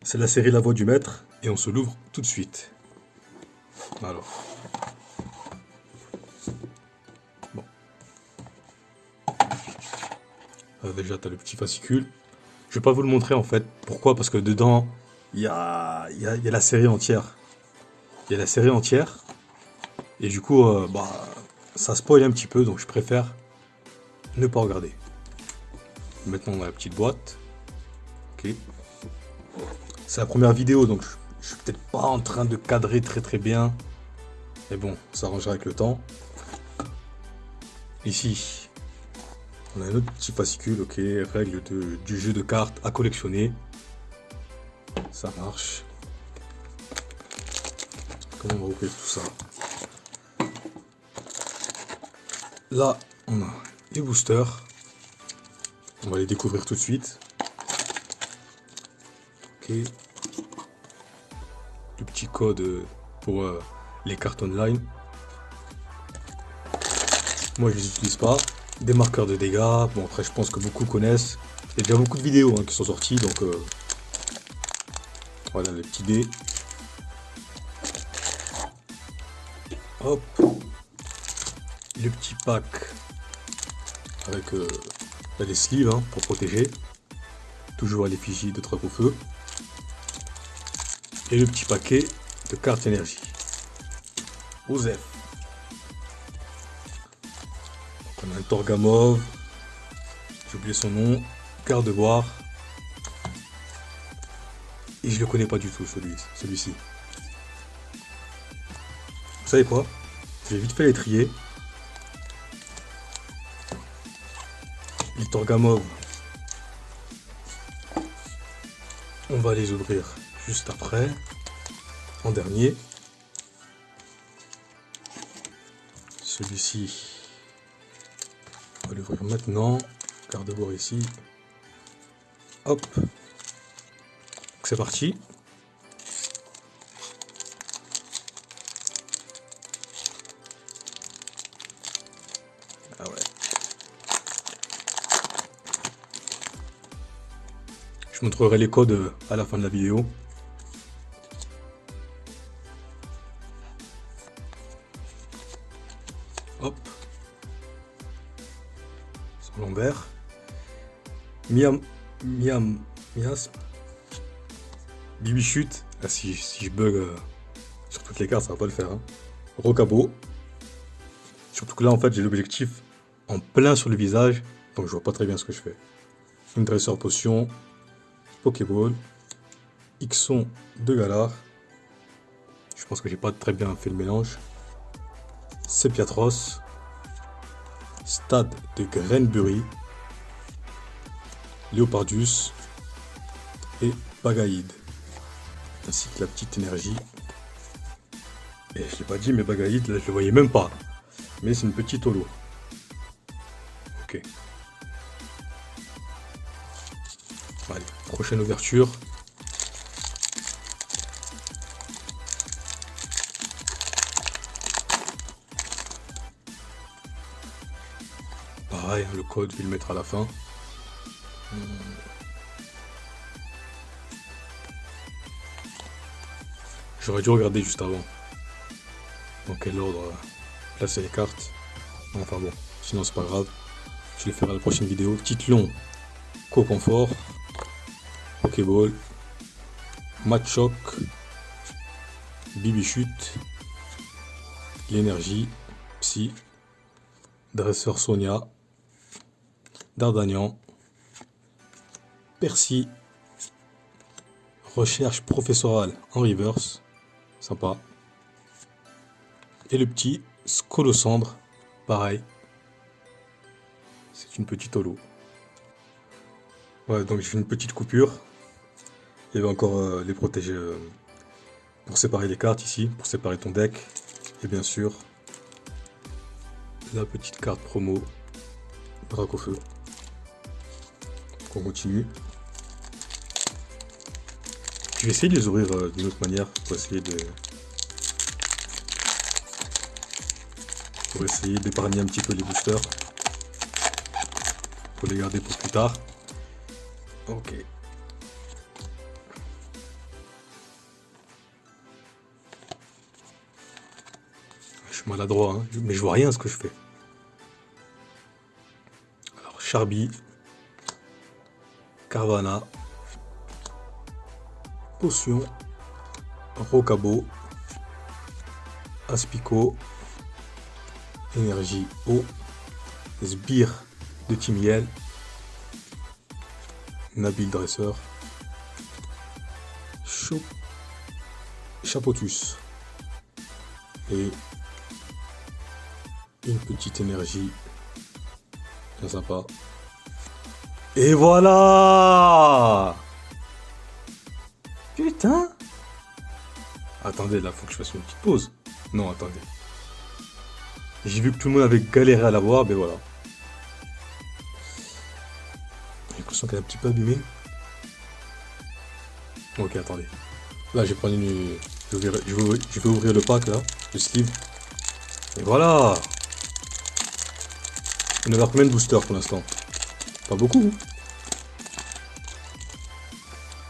C'est la série La Voix du Maître et on se l'ouvre tout de suite. Alors. Bon. Déjà, t'as le petit fascicule. Je vais pas vous le montrer en fait. Pourquoi? Parce que dedans, il y a la série entière. Il y a la série entière. Et du coup, ça spoil un petit peu, donc je préfère ne pas regarder. Maintenant, on a la petite boîte. Ok. C'est la première vidéo, donc je suis peut-être pas en train de cadrer très bien. Mais bon, ça arrangera avec le temps. Ici, on a un autre petit fascicule, ok, règles du jeu de cartes à collectionner. Ça marche. Comment on va ouvrir tout ça? Là, on a les boosters. On va les découvrir tout de suite. Ok. Le petit code pour les cartes online. Moi, je les utilise pas. Des marqueurs de dégâts. Bon, après, je pense que beaucoup connaissent. Il y a déjà beaucoup de vidéos qui sont sorties, donc voilà les petits dés. Hop. Le petit pack avec les sleeves pour protéger. Toujours à l'effigie de Dracaufeu. Et le petit paquet de cartes énergie. Osef. On a un Torgamov. J'ai oublié son nom. Gardevoir. Et je le connais pas du tout celui-ci. Vous savez quoi? J'ai vite fait les trier. Les Torgamov. On va les ouvrir juste après. En dernier. Celui-ci. On va l'ouvrir maintenant. Gardevoir ici. Hop. C'est parti. Ah ouais. Je montrerai les codes à la fin de la vidéo. Hop. Son Lambert. Miasme. Bibichute. Ah, si je bug sur toutes les cartes, ça va pas le faire. Rocabo. Surtout que là, en fait, j'ai l'objectif en plein sur le visage. Donc, je vois pas très bien ce que je fais. Une dresseur potion. Pokéball. Ixon de Galar. Je pense que j'ai pas très bien fait le mélange. Sepiatros. Stade de Grenbury. Léopardus. Et Bagaïd. Ainsi que la petite énergie. Et je l'ai pas dit, mais Bagaïd, là, je le voyais même pas. Mais c'est une petite holo. Ok. Allez, prochaine ouverture. Pareil, le code, je vais le mettre à la fin. J'aurais dû regarder juste avant. Dans quel ordre placer les cartes. Enfin bon, sinon c'est pas grave. Je les ferai à la prochaine vidéo. Titlon, Co-Confort, Pokéball, Matchoc, Bibichute, l'énergie, Psy, Dresseur Sonia, Dardagnan, Percy, Recherche professorale en reverse, sympa. Et le petit Scolocendre, pareil. C'est une petite holo. Ouais, donc j'ai fait une petite coupure. Il y avait encore les protégés pour séparer les cartes ici, pour séparer ton deck. Et bien sûr, la petite carte promo Dracaufeu. On continue. Je vais essayer de les ouvrir d'une autre manière pour essayer d'épargner un petit peu les boosters. Pour les garder pour plus tard. Ok. suis maladroit, hein, mais je vois rien à ce que je fais. Alors, Charby, Carvana, Potion, Rocabo, Aspico, Énergie Eau, Sbire de Timiel, Nabil Dresseur, Chapotus et une petite énergie bien sympa. Et voilà! Putain! Attendez, là, faut que je fasse une petite pause. Non, attendez. J'ai vu que tout le monde avait galéré à l'avoir, ben voilà. J'ai l'impression qu'elle est un petit peu abîmée. Ok, attendez. Là, je vais prendre une... Je vais ouvrir le pack, là. Le sleeve. Et voilà! On avait combien de boosters pour l'instant? Pas beaucoup.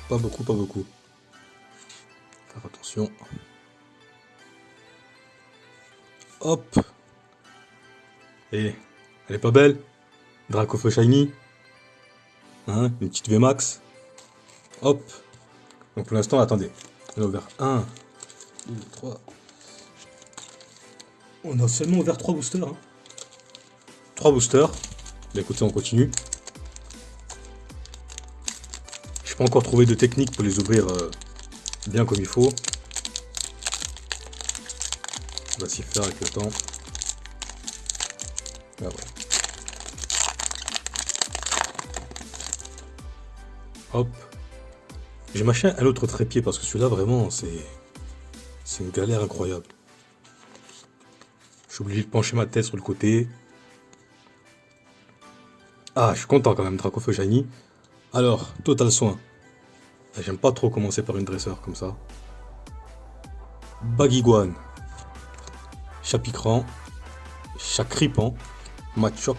Pas beaucoup, pas beaucoup. Faire attention. Hop. Et elle est pas belle? Dracofeu Shiny. Hein, une petite VMAX. Hop. Donc pour l'instant, attendez. On a ouvert 1, 2, 3. On a seulement ouvert 3 boosters. Hein. 3 boosters. Bah écoutez, on continue. J'ai pas encore trouvé de technique pour les ouvrir bien comme il faut. On va s'y faire avec le temps. Ah ouais. Hop. J'ai mâché un autre trépied parce que celui-là vraiment c'est une galère incroyable. Je suis obligé de pencher ma tête sur le côté. Ah, je suis content quand même, Dracofeu Shiny. Alors, Total Soin. J'aime pas trop commencer par une dresseur comme ça. Baguiguane. Chapicran. Chacripan. Machoc.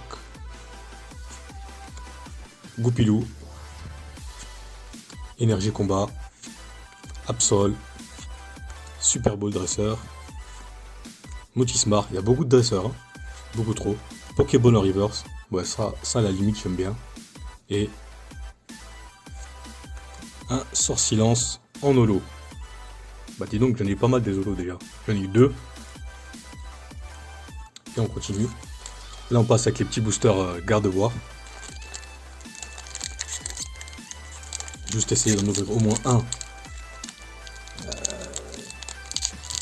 Goupilou. Énergie Combat. Absol. Super Bowl Dresseur. Motismar. Il y a beaucoup de dresseurs. Hein. Beaucoup trop. Pokéball en reverse. Ouais, ça à la limite, j'aime bien. Et un sort silence en holo. Bah dis donc, j'en ai eu pas mal des holos déjà. J'en ai eu 2. Et on continue. Là, on passe avec les petits boosters garde-bois. Juste essayer d'en ouvrir au moins un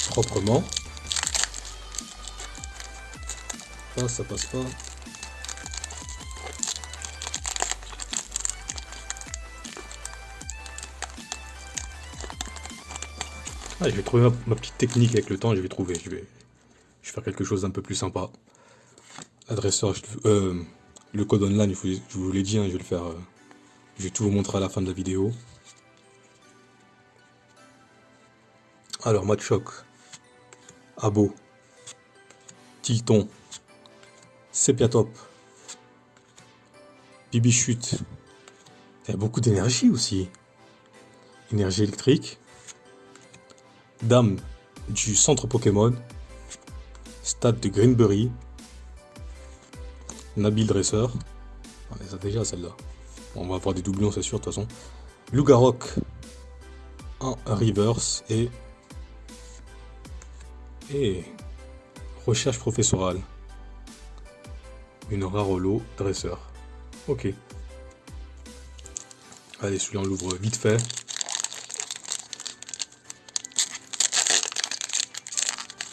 proprement. Ça passe pas. Ah, je vais trouver ma petite technique avec le temps, je vais trouver. Je vais faire quelque chose d'un peu plus sympa. Adresseur, le code online, je vous l'ai dit, hein, je vais le faire. Je vais tout vous montrer à la fin de la vidéo. Alors, Machoc, Abo, Tilton, Sepiatop, Bibichute. Il y a beaucoup d'énergie aussi. Énergie électrique. Dame du centre Pokémon. Stade de Greenberry. Nabil Dresseur. On les a déjà celle-là. On va avoir des doublons, c'est sûr, de toute façon. Lougarok en reverse et recherche professorale. Une rare holo dresseur. Ok. Allez, celui-là on l'ouvre vite fait.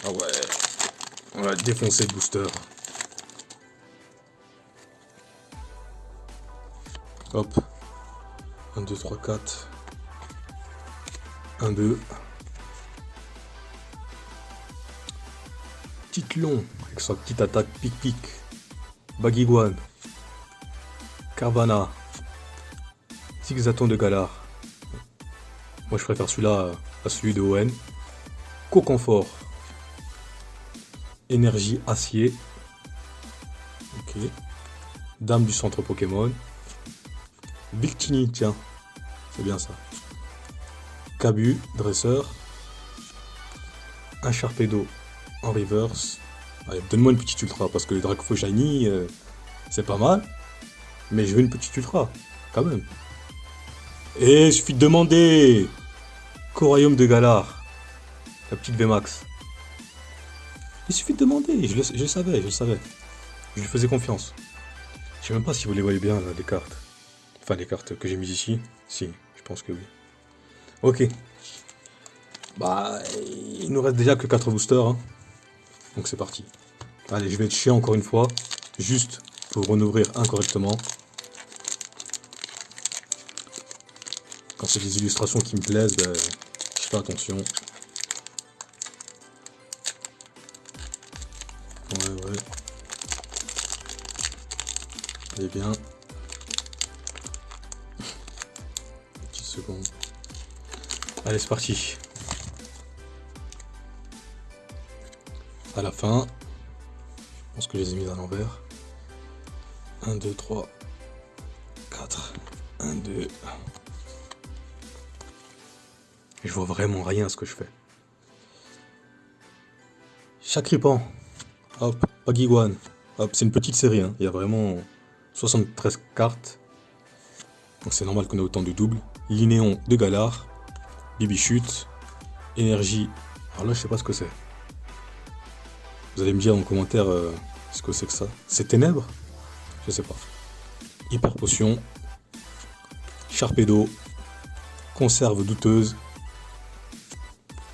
Ah ouais. On va défoncer le booster. Hop. 1, 2, 3, 4. 1, 2. Petite long avec sa petite attaque pic-pic. Baguiguane. Carvana. Zigzaton de Galar. Moi je préfère celui-là à celui de ON. Coconfort. Énergie acier. Ok. Dame du centre Pokémon. Victini, tiens. C'est bien ça. Cabu, dresseur. Un Sharpedo en reverse. Allez, donne-moi une petite ultra, parce que le Dracofeu Shiny, c'est pas mal, mais je veux une petite ultra, quand même. Et il suffit de demander qu'au royaume de Galar, la petite VMAX. Il suffit de demander, je le savais, je le savais. Je lui faisais confiance. Je sais même pas si vous les voyez bien, là, les cartes. Enfin, les cartes que j'ai mises ici. Si, je pense que oui. Ok. Bah, il nous reste déjà que 4 boosters, hein. Donc c'est parti. Allez, je vais être chiant encore une fois, juste pour en ouvrir incorrectement. Quand c'est des illustrations qui me plaisent, ben, je fais attention. Ouais. Allez bien. Une petite seconde. Allez, c'est parti. À la fin, je pense que je les ai mis à l'envers. 1, 2, 3, 4. 1, 2. Je vois vraiment rien à ce que je fais. Chakripan. Hop, Pagiguan. Hop, c'est une petite série, hein. Il y a vraiment 73 cartes. Donc c'est normal qu'on ait autant de doubles. Linéon de Galar. Bibichute. Énergie. Alors là, je sais pas ce que c'est. Vous allez me dire en commentaire ce que c'est que ça. C'est Ténèbres? Je sais pas. Hyper Potion. Sharpedo. Conserve douteuse.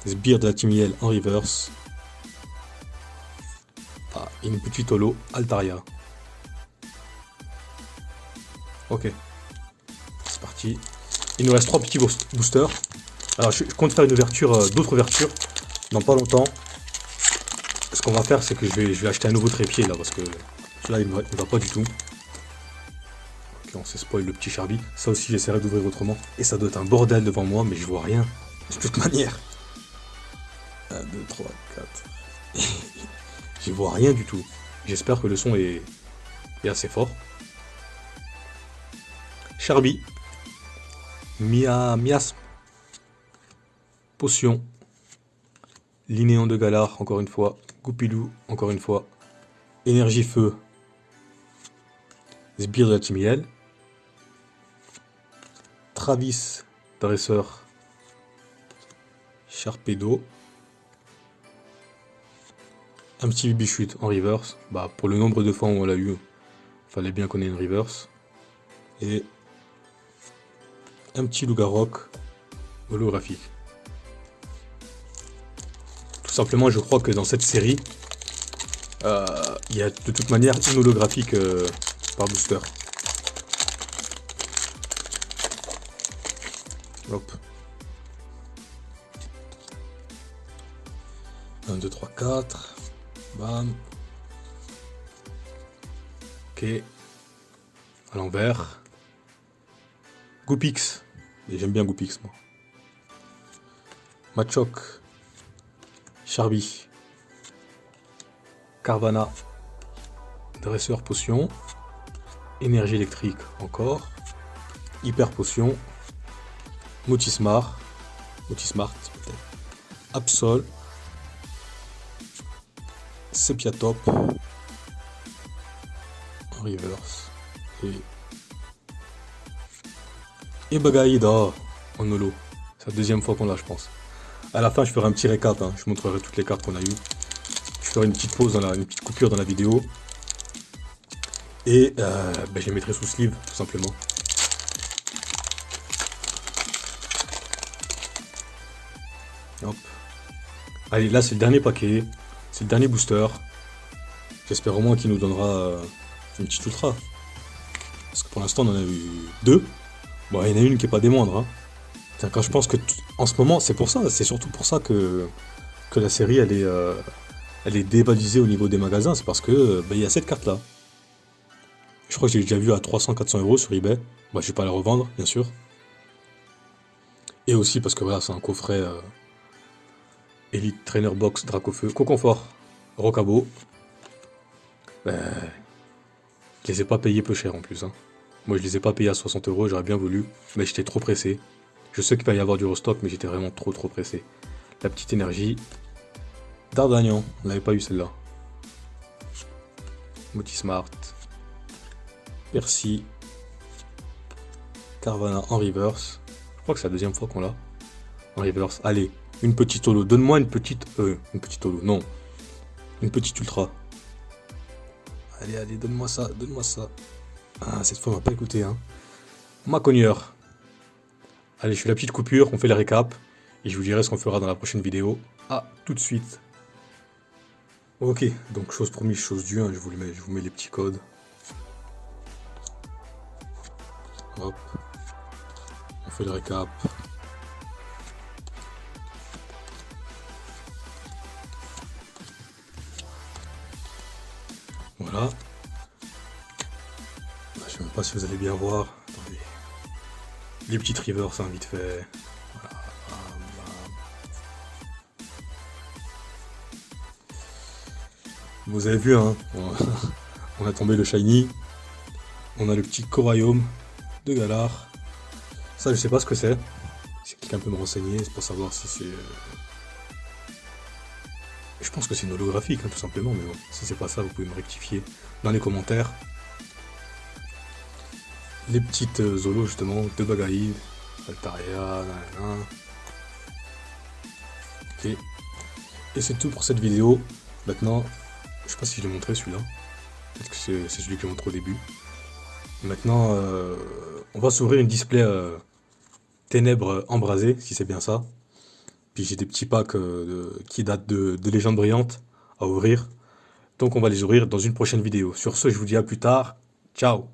Sbire de la Timiel en reverse. Ah, une petite holo, Altaria. Ok. C'est parti. Il nous reste 3 petits boosters. Alors je compte faire une ouverture, d'autres ouvertures dans pas longtemps. Ce qu'on va faire, c'est que je vais acheter un nouveau trépied là, parce que celui-là il ne va pas du tout. Ok, on s'est spoil le petit Charby. Ça aussi j'essaierai d'ouvrir autrement. Et ça doit être un bordel devant moi, mais je vois rien. De toute manière. 1, 2, 3, 4. Je vois rien du tout. J'espère que le son est assez fort. Charby. Miasme. Potion. Linéon de Galar, encore une fois. Goupilou, encore une fois. Énergie feu. Sbire de la Timiel. Travis, dresseur. Sharpedo. Un petit bibichute en reverse. Bah, pour le nombre de fois où on l'a eu, fallait bien qu'on ait une reverse. Et un petit Lougarok holographique. Tout simplement, je crois que dans cette série, il y a de toute manière une holographique par booster. Hop. 1, 2, 3, 4. Bam. Ok. À l'envers. Goupix. Et j'aime bien Goupix, moi. Machoc. Charby. Carvana. Dresseur potion. Énergie électrique encore. Hyper potion. Motismart. Motismart, peut-être. Absol. Sepiatop. En reverse. Et Bagaïda en holo. C'est la deuxième fois qu'on l'a, je pense. À la fin, je ferai un petit récap. Hein. Je montrerai toutes les cartes qu'on a eues. Je ferai une petite pause, une petite coupure dans la vidéo. Et je les mettrai sous sleeve, tout simplement. Hop. Allez, là, c'est le dernier paquet. C'est le dernier booster. J'espère au moins qu'il nous donnera une petite ultra. Parce que pour l'instant, on en a eu 2. Bon, il y en a une qui est pas des moindres. Hein. Quand je pense que en ce moment, c'est pour ça, c'est surtout pour ça que la série elle est dévalisée au niveau des magasins, c'est parce que il y a cette carte là. Je crois que j'ai déjà vu à 300-400 euros sur eBay. Bah, je vais pas la revendre, bien sûr. Et aussi parce que voilà, c'est un coffret Elite Trainer Box Dracofeu, Coconfort, Rocabo. Je les ai pas payés peu cher en plus. Hein. Moi, je les ai pas payés à 60 euros, j'aurais bien voulu, mais j'étais trop pressé. Je sais qu'il va y avoir du restock, mais j'étais vraiment trop pressé. La petite énergie. D'Artagnan, on n'avait pas eu celle-là. Motismart, Percy, Carvana en reverse. Je crois que c'est la deuxième fois qu'on l'a. En reverse. Allez, une petite holo. Donne-moi une petite... une petite holo, non. Une petite ultra. Allez, allez, donne-moi ça, donne-moi ça. Ah, cette fois, on va pas écouter, hein. Maconieur. Allez, je fais la petite coupure, on fait le récap. Et je vous dirai ce qu'on fera dans la prochaine vidéo. À tout de suite. Ok, donc chose promise, chose due, hein, je vous mets les petits codes. Hop. On fait le récap. Voilà. Je sais même pas si vous allez bien voir. Attendez. Les petites rivers, hein, vite fait. Voilà. Vous avez vu, hein. On a tombé le shiny. On a le petit Coraium de Galar. Ça, je sais pas ce que c'est. Si quelqu'un peut me renseigner, c'est pour savoir si c'est... Je pense que c'est une holographique, hein, tout simplement, mais bon, si c'est pas ça, vous pouvez me rectifier dans les commentaires. Les petites Zolos, justement, de Bagaïd, Altaria, nanana. Ok. Et c'est tout pour cette vidéo. Maintenant, je sais pas si je l'ai montré celui-là. Peut-être que c'est celui que je montre au début. Maintenant, on va s'ouvrir une display ténèbres embrasées, si c'est bien ça. Puis j'ai des petits packs qui datent de légendes brillantes à ouvrir. Donc on va les ouvrir dans une prochaine vidéo. Sur ce, je vous dis à plus tard. Ciao!